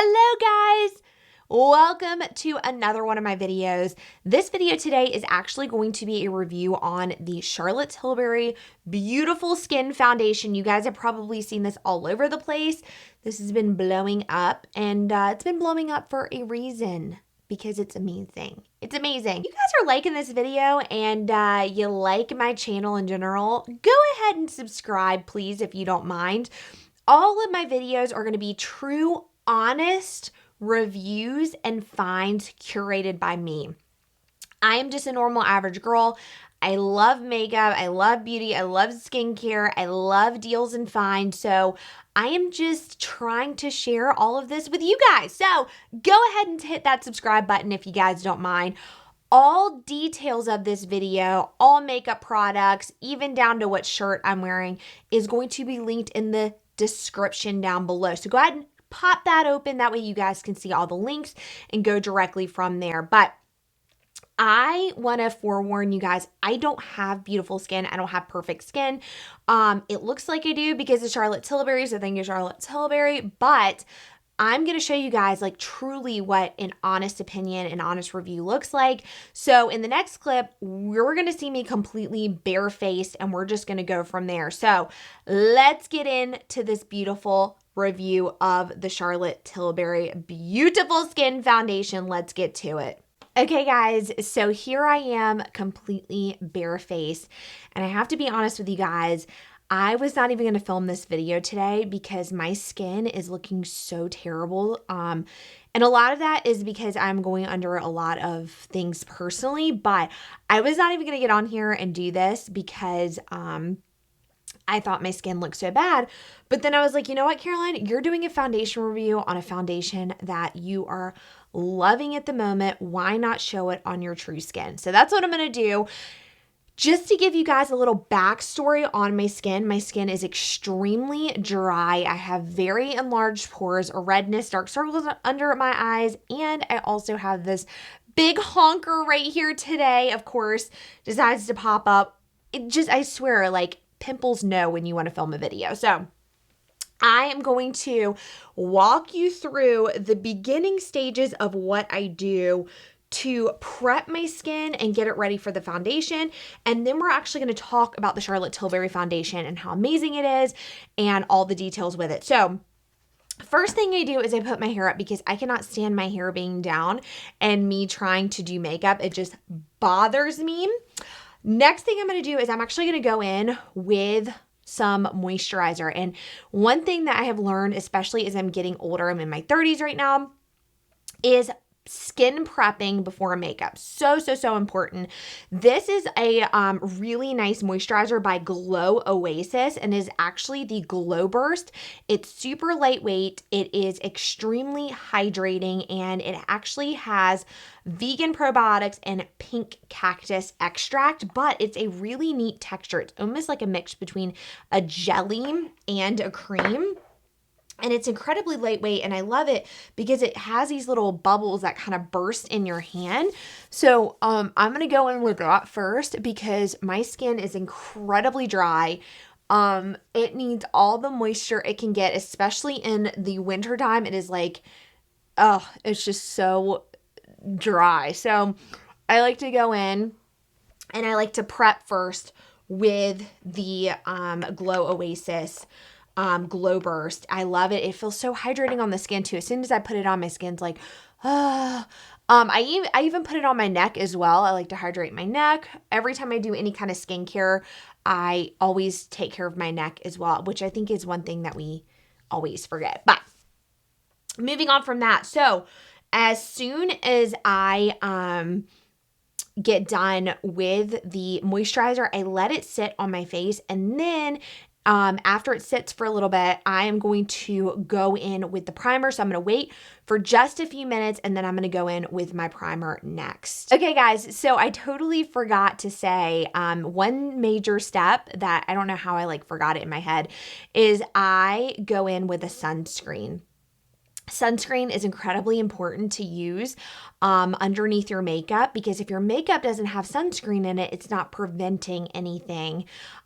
Hello guys! Welcome to another one of my videos. This video today is actually going to be a review on the Charlotte Tilbury Beautiful Skin Foundation. You guys have probably seen this all over the place. This has been blowing up and it's been blowing up for a reason because it's amazing. It's amazing. You guys are liking this video and you like my channel in general, go ahead and subscribe please if you don't mind. All of my videos are going to be true, honest reviews and finds curated by me. I am just a normal average girl. I love makeup, I love beauty, I love skincare, I love deals and finds. So I am just trying to share all of this with you guys. So go ahead and hit that subscribe button if you guys don't mind. All details of this video, all makeup products, even down to what shirt I'm wearing, is going to be linked in the description down below. So go ahead and pop that open. That way you guys can see all the links and go directly from there. But I want to forewarn you guys, I don't have beautiful skin. I don't have perfect skin. It looks like I do because of Charlotte Tilbury. So thank you, Charlotte Tilbury. But I'm going to show you guys like truly what an honest opinion and honest review looks like. So in the next clip, we're going to see me completely barefaced and we're just going to go from there. So let's get into this beautiful review of the Charlotte Tilbury Beautiful Skin Foundation. Let's get to it. Okay guys, so here I am completely barefaced and I have to be honest with you guys, I was not even going to film this video today because my skin is looking so terrible. And a lot of that is because I'm going under a lot of things personally, but I was not even going to get on here and do this because I thought my skin looked so bad. But then I was like, you know what, Caroline, you're doing a foundation review on a foundation that you are loving at the moment. Why not show it on your true skin? So that's what I'm going to do. Just to give you guys a little backstory on my skin is extremely dry. I have very enlarged pores, redness, dark circles under my eyes, and I also have this big honker right here today, of course, decides to pop up. It just, I swear, like pimples know when you want to film a video. So I am going to walk you through the beginning stages of what I do to prep my skin and get it ready for the foundation. And then we're actually going to talk about the Charlotte Tilbury foundation and how amazing it is and all the details with it. So first thing I do is I put my hair up because I cannot stand my hair being down and me trying to do makeup. It just bothers me. Next thing I'm going to do is I'm actually going to go in with some moisturizer. And one thing that I have learned, especially as I'm getting older, I'm in my 30s right now, is skin prepping before makeup. So important. This is a really nice moisturizer by Glowoasis and is actually the Glow Burst. It's super lightweight. It is extremely hydrating and it actually has vegan probiotics and pink cactus extract, but it's a really neat texture. It's almost like a mix between a jelly and a cream. And it's incredibly lightweight and I love it because it has these little bubbles that kind of burst in your hand. So I'm going to go in with that first because my skin is incredibly dry. It needs all the moisture it can get, especially in the winter time. It is like, oh, it's just so dry. So I like to go in and I like to prep first with the Glowoasis Glow Burst. I love it. It feels so hydrating on the skin too. As soon as I put it on, my skin's like, I even put it on my neck as well. I like to hydrate my neck. Every time I do any kind of skincare, I always take care of my neck as well, which I think is one thing that we always forget. But moving on from that. So as soon as I, get done with the moisturizer, I let it sit on my face and then after it sits for a little bit, I am going to go in with the primer. So I'm going to wait for just a few minutes and then I'm going to go in with my primer next. Okay, guys, so I totally forgot to say one major step that I don't know how I forgot it in my head is I go in with a sunscreen. Sunscreen is incredibly important to use underneath your makeup, because if your makeup doesn't have sunscreen in it, it's not preventing anything.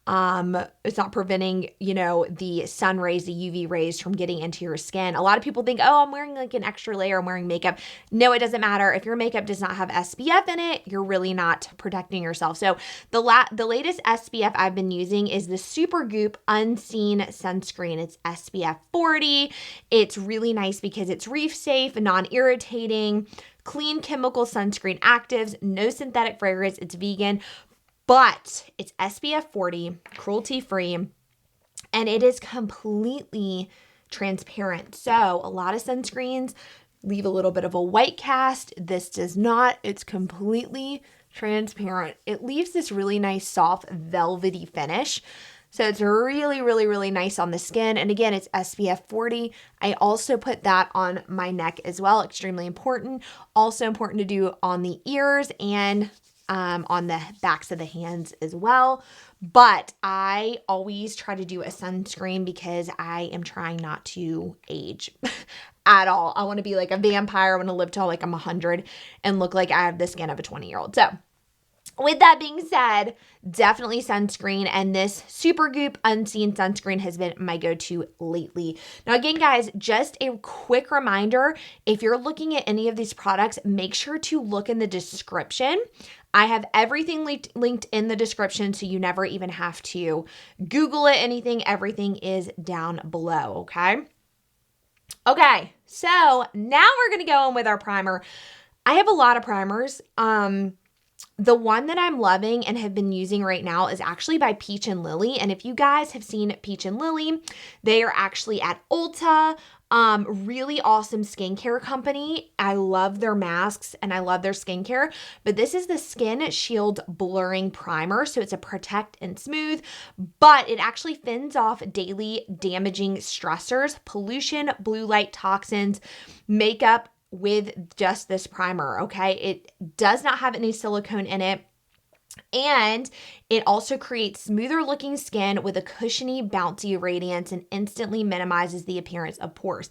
It's not preventing, the sun rays, the UV rays from getting into your skin. A lot of people think, oh, I'm wearing like an extra layer, I'm wearing makeup. No, it doesn't matter. If your makeup does not have SPF in it, you're really not protecting yourself. So the latest SPF I've been using is the Supergoop Unseen Sunscreen. It's SPF 40. It's really nice because it's reef safe, non-irritating, clean chemical sunscreen actives, no synthetic fragrance, it's vegan, but it's SPF 40, cruelty free, and it is completely transparent. So a lot of sunscreens leave a little bit of a white cast. This does not. It's completely transparent. It leaves this really nice soft velvety finish. So it's really, really, really nice on the skin. And again, it's SPF 40. I also put that on my neck as well. Extremely important. Also important to do on the ears and on the backs of the hands as well. But I always try to do a sunscreen because I am trying not to age at all. I want to be like a vampire. I want to live till like I'm 100 and look like I have the skin of a 20-year-old. So with that being said, definitely sunscreen, and this Supergoop Unseen Sunscreen has been my go-to lately. Now again, guys, just a quick reminder, if you're looking at any of these products, make sure to look in the description. I have everything linked in the description, so you never even have to Google it, anything. Everything is down below, okay? Okay, so now we're going to go in with our primer. I have a lot of primers. The one that I'm loving and have been using right now is actually by Peach and Lily. And if you guys have seen Peach and Lily, they are actually at Ulta. Really awesome skincare company. I love their masks and I love their skincare, but this is the Skin Shield Blurring Primer. So it's a protect and smooth, but it actually fends off daily damaging stressors, pollution, blue light toxins, makeup, with just this primer, okay? It does not have any silicone in it. And it also creates smoother looking skin with a cushiony, bouncy radiance and instantly minimizes the appearance of pores.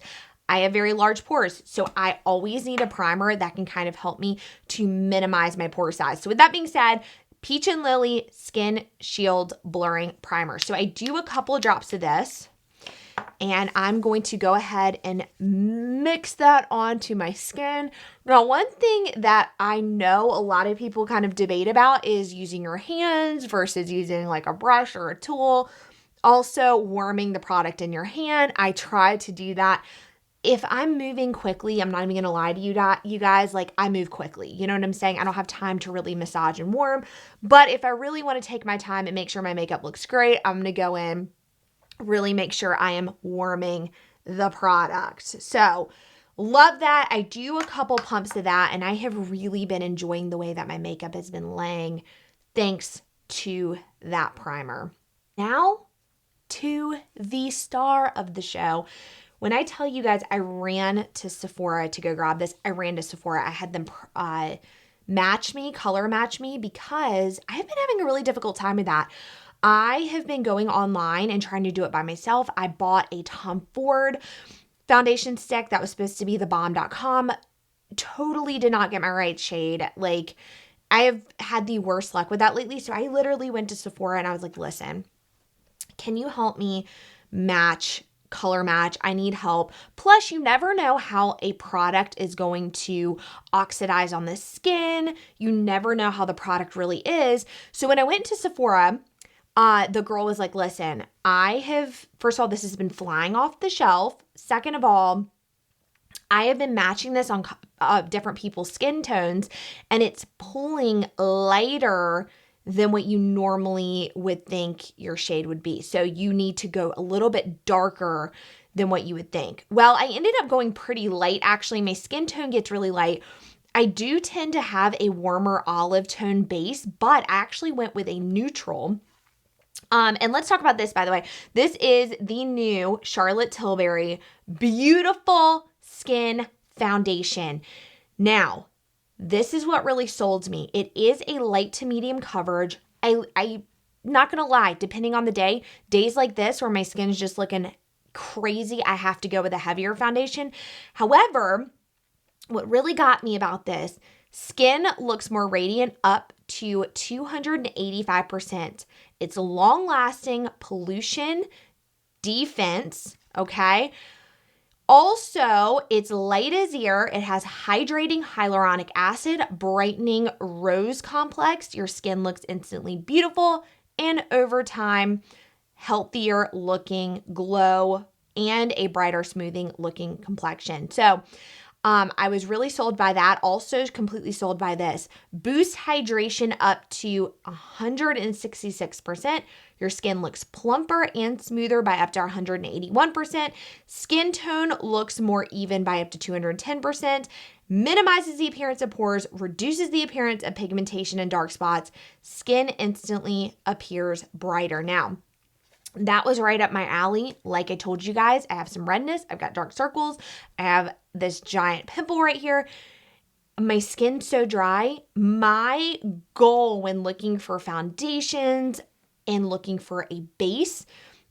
I have very large pores, so I always need a primer that can kind of help me to minimize my pore size. So with that being said, Peach and Lily Skin Shield Blurring Primer. So I do a couple of drops of this, and I'm going to go ahead and mix that onto my skin. Now, one thing that I know a lot of people kind of debate about is using your hands versus using like a brush or a tool. Also, warming the product in your hand. I try to do that. If I'm moving quickly, I'm not even going to lie to you guys, like I move quickly. You know what I'm saying? I don't have time to really massage and warm. But if I really want to take my time and make sure my makeup looks great, I'm going to go in, really make sure I am warming the product. So love that. I do a couple pumps of that, and I have really been enjoying the way that my makeup has been laying thanks to that primer. Now to the star of the show. When I tell you guys I ran to Sephora to go grab this, I ran to Sephora. I had them color match me, because I have been having a really difficult time with that. I have been going online and trying to do it by myself. I bought a Tom Ford foundation stick that was supposed to be the bomb.com. Totally did not get my right shade. Like, I have had the worst luck with that lately. So I literally went to Sephora and I was like, listen, can you help me color match? I need help. Plus, you never know how a product is going to oxidize on the skin. You never know how the product really is. So when I went to Sephora, the girl was like, listen, first of all, this has been flying off the shelf. Second of all, I have been matching this on different people's skin tones, and it's pulling lighter than what you normally would think your shade would be. So you need to go a little bit darker than what you would think. Well, I ended up going pretty light. Actually, my skin tone gets really light. I do tend to have a warmer olive tone base, but I actually went with a neutral. And let's talk about this, by the way. This is the new Charlotte Tilbury Beautiful Skin Foundation. Now, this is what really sold me. It is a light to medium coverage. I'm not going to lie, depending on the day, days like this where my skin is just looking crazy, I have to go with a heavier foundation. However, what really got me about this, skin looks more radiant up to 285%. It's long-lasting pollution defense, okay? Also, it's light as air. It has hydrating hyaluronic acid, brightening rose complex. Your skin looks instantly beautiful and over time, healthier looking glow and a brighter smoothing looking complexion. So I was really sold by that. Also completely sold by this. Boost hydration up to 166%. Your skin looks plumper and smoother by up to 181%. Skin tone looks more even by up to 210%. Minimizes the appearance of pores, reduces the appearance of pigmentation and dark spots. Skin instantly appears brighter. Now, that was right up my alley. Like I told you guys, I have some redness. I've got dark circles. I have this giant pimple right here. My skin's so dry. My goal when looking for foundations and looking for a base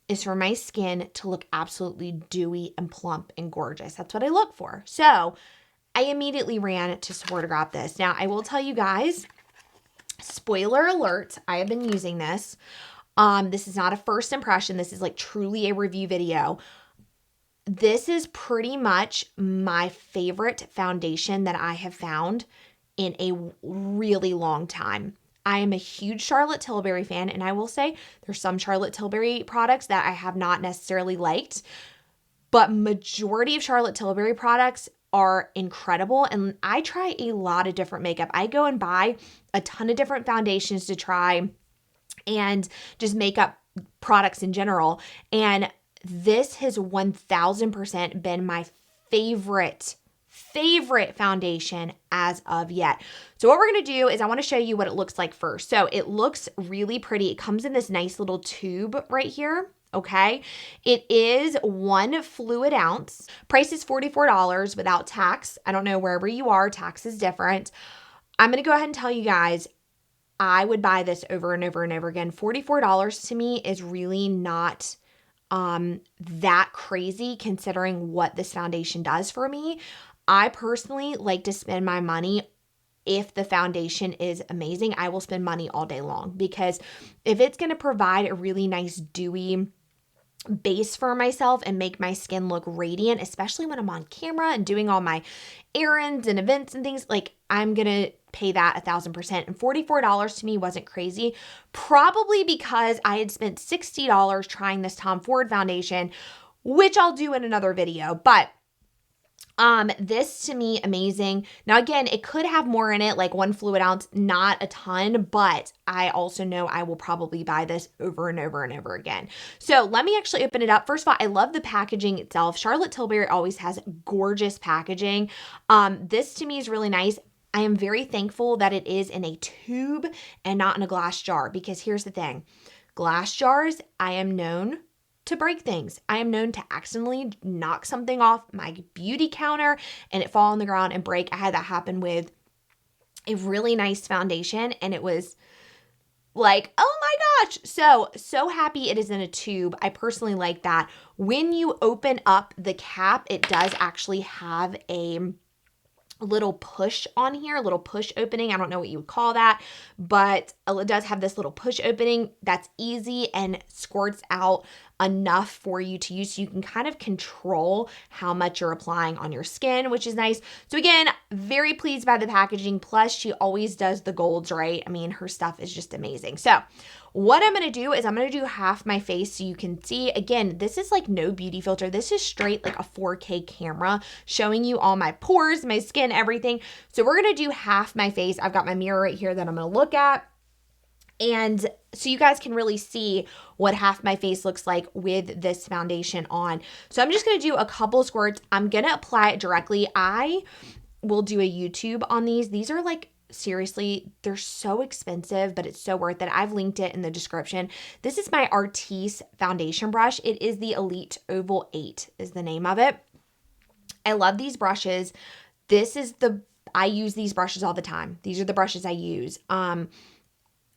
is for my skin to look absolutely dewy and plump and gorgeous. That's what I look for. So I immediately ran to Sephora to grab this. Now, I will tell you guys, spoiler alert, I have been using this. This is not a first impression. This is like truly a review video. This is pretty much my favorite foundation that I have found in a really long time. I am a huge Charlotte Tilbury fan, and I will say there's some Charlotte Tilbury products that I have not necessarily liked, but majority of Charlotte Tilbury products are incredible, and I try a lot of different makeup. I go and buy a ton of different foundations to try and just makeup products in general. And this has 1000% been my favorite foundation as of yet. So what we're going to do is I want to show you what it looks like first. So it looks really pretty. It comes in this nice little tube right here. Okay. It is 1 fluid ounce. Price is $44 without tax. I don't know wherever you are, tax is different. I'm going to go ahead and tell you guys, I would buy this over and over and over again. $44 to me is really not that crazy considering what this foundation does for me. I personally like to spend my money. If the foundation is amazing, I will spend money all day long, because if it's going to provide a really nice dewy base for myself and make my skin look radiant, especially when I'm on camera and doing all my errands and events and things, like I'm going to pay that 1000%. And $44 to me wasn't crazy, probably because I had spent $60 trying this Tom Ford foundation, which I'll do in another video. But this to me, amazing. Now, again, it could have more in it, like 1 fluid ounce, not a ton, but I also know I will probably buy this over and over and over again. So let me actually open it up. First of all, I love the packaging itself. Charlotte Tilbury always has gorgeous packaging. This to me is really nice. I am very thankful that it is in a tube and not in a glass jar, because here's the thing. Glass jars, I am known to break things. I am known to accidentally knock something off my beauty counter and it fall on the ground and break. I had that happen with a really nice foundation, and it was like, oh my gosh. So happy it is in a tube. I personally like that. When you open up the cap, it does actually have a little push on here, a little push opening. I don't know what you would call that, but it does have this little push opening that's easy and squirts out enough for you to use, so you can kind of control how much you're applying on your skin, which is nice. So again, very pleased by the packaging. Plus, she always does the golds right. I mean, her stuff is just amazing. So what I'm going to do is I'm going to do half my face so you can see. Again, this is like no beauty filter. This is straight like a 4K camera showing you all my pores, my skin, everything. So we're going to do half my face. I've got my mirror right here that I'm going to look at. And so you guys can really see what half my face looks like with this foundation on. So I'm just going to do a couple squirts. I'm going to apply it directly. I will do a YouTube on these. These are like, seriously, they're so expensive, but it's so worth it. I've linked it in the description. This is my Artis foundation brush. It is the Elite Oval 8 is the name of it. I love these brushes. I use these brushes all the time. These are the brushes I use.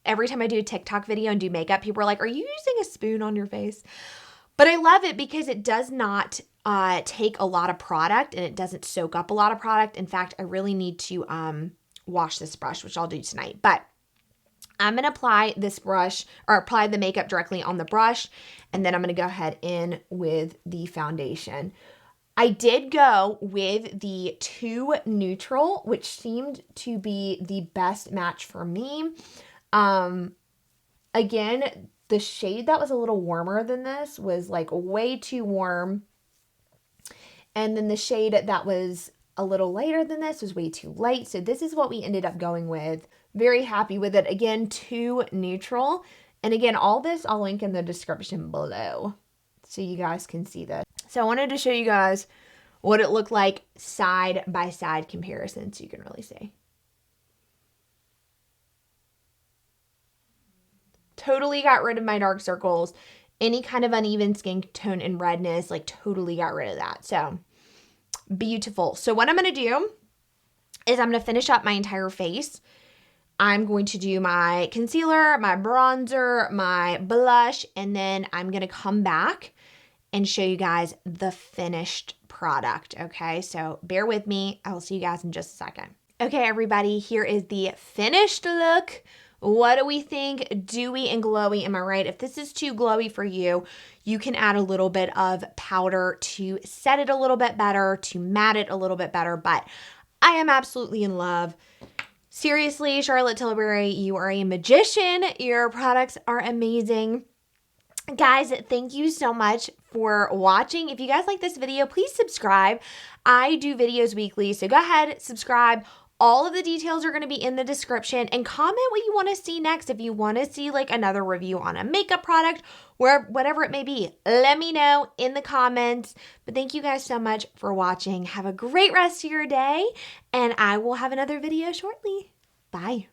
Every time I do a TikTok video and do makeup, people are like, are you using a spoon on your face? But I love it because it does not take a lot of product and it doesn't soak up a lot of product. In fact, I really need to wash this brush, which I'll do tonight. But I'm going to apply this brush or apply the makeup directly on the brush. And then I'm going to go ahead in with the foundation. I did go with the 2 Neutral, which seemed to be the best match for me. Again, the shade that was a little warmer than this was like way too warm. And then the shade that was a little lighter than this was way too light. So this is what we ended up going with. Very happy with it. Again, 2 Neutral. And again, all this I'll link in the description below so you guys can see this. So I wanted to show you guys what it looked like side by side comparison so you can really see. Totally got rid of my dark circles, any kind of uneven skin tone and redness, like totally got rid of that. So beautiful. So what I'm going to do is I'm going to finish up my entire face. I'm going to do my concealer, my bronzer, my blush, and then I'm going to come back and show you guys the finished product. Okay, so bear with me. I will see you guys in just a second. Okay, everybody, here is the finished look. What do we think? Dewy and glowy, am I right? If this is too glowy for you, you can add a little bit of powder to set it a little bit better, to matte it a little bit better, but I am absolutely in love. Seriously, Charlotte Tilbury, you are a magician. Your products are amazing. Guys, thank you so much for watching. If you guys like this video, please subscribe. I do videos weekly, so go ahead, subscribe. All of the details are going to be in the description, and comment what you want to see next. If you want to see like another review on a makeup product, whatever it may be, let me know in the comments. But thank you guys so much for watching. Have a great rest of your day, and I will have another video shortly. Bye.